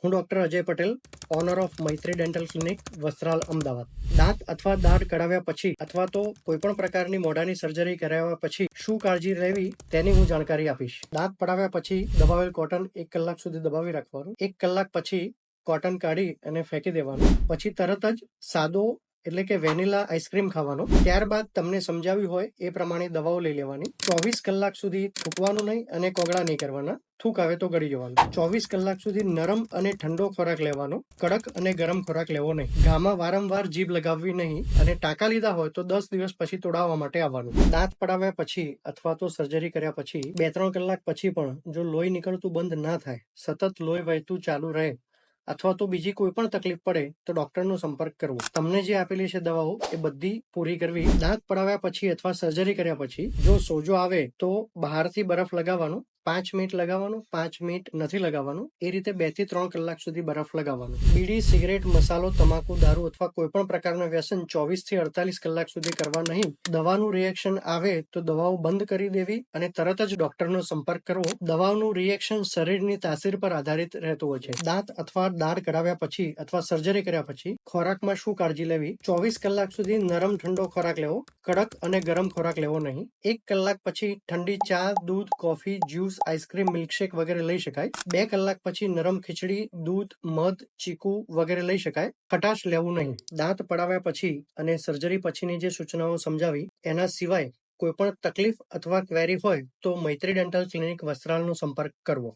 હું doctor Ajay Patel, honour of Maitri dental clinic, Vastral, Ahmedabad. દાંત અથવા દાઢ કઢાવ્યા પછી અથવા તો કોઈ પણ પ્રકારની મોઢાની સર્જરી કરાવ્યા પછી શું કાળજી લેવી તેની હું જાણકારી આપીશ. દાંત પડાવ્યા પછી દબાવેલ કોટન 1 કલાક સુધી દબાવી રાખવાનું. 1 કલાક પછી કોટન કાઢી અને ફેંકી દેવાનું. પછી તરત જ સાદો એટલે કે વેનીલા આઈસ્ક્રીમ ખાવાનો. ત્યારબાદ તમને સમજાવ્યું હોય એ પ્રમાણે દવાઓ લઈ લેવાની. 24 કલાક સુધી થૂકવાનું નહીં અને કોગળા નહીં કરવાના. થૂક આવે તો ગળી જવાનું. 24 કલાક સુધી નરમ અને ઠંડો ખોરાક લેવાનો. કડક અને ગરમ ખોરાક લેવો નહીં. ઘામાં વારંવાર જીભ લગાવવી નહીં અને ટાંકા લીધા હોય તો 10 દિવસ પછી તોડાવવા માટે આવવાનું. દાંત પડાવ્યા પછી અથવા તો સર્જરી કર્યા પછી 2-3 કલાક પછી પણ જો લોહી નીકળતું બંધ ના થાય, સતત લોહી વહેતું ચાલુ રહે અથવા તો બીજી કોઈ પણ તકલીફ પડે તો ડોક્ટરનો સંપર્ક કરવો. તમને જે આપેલી છે દવાઓ એ બધી પૂરી કરવી. દાંત પડાવ્યા પછી અથવા સર્જરી કર્યા પછી જો સોજો આવે તો બહારથી બરફ લગાવવાનો. 5 મિનિટ લગાવવાનું, 5 મિનિટ નથી લગાવવાનું. એ રીતે 2 થી 3 કલાક સુધી બરફ લગાવવાનું. બીડી, સિગરેટ, મસાલો, તમાકુ, દારૂ અથવા કોઈ પણ પ્રકારનું વ્યસન 24 થી 48 કલાક સુધી કરવા નહીં. દવાનું રિએક્શન આવે તો દવાઓ બંધ કરી દેવી અને તરત જ ડોક્ટરનો સંપર્ક કરવો. દવાઓનું રિએક્શન શરીરની તાસીર પર આધારિત રહેતું હોય છે. દાંત અથવા દાઢ કઢાવ્યા પછી અથવા સર્જરી કર્યા પછી ખોરાકમાં શું કાળજી લેવી? 24 કલાક સુધી નરમ ઠંડો ખોરાક લેવો. કડક અને ગરમ ખોરાક લેવો નહીં. 1 કલાક પછી ઠંડી ચા, દૂધ, કોફી, જ્યુસ, આઈસ્ક્રીમ, મિલ્કશેક વગેરે લઈ શકાય. 2 કલાક પછી નરમ ખીચડી, દૂધ, મધ, ચીકુ વગેરે લઈ શકાય. ખટાશ લેવું નહીં. દાંત પડાવ્યા પછી અને સર્જરી પછીની જે સૂચનાઓ સમજાવી એના સિવાય કોઈ પણ તકલીફ અથવા ક્વેરી હોય તો મૈત્રી ડેન્ટલ ક્લિનિક વસ્ત્રાલનો સંપર્ક કરવો.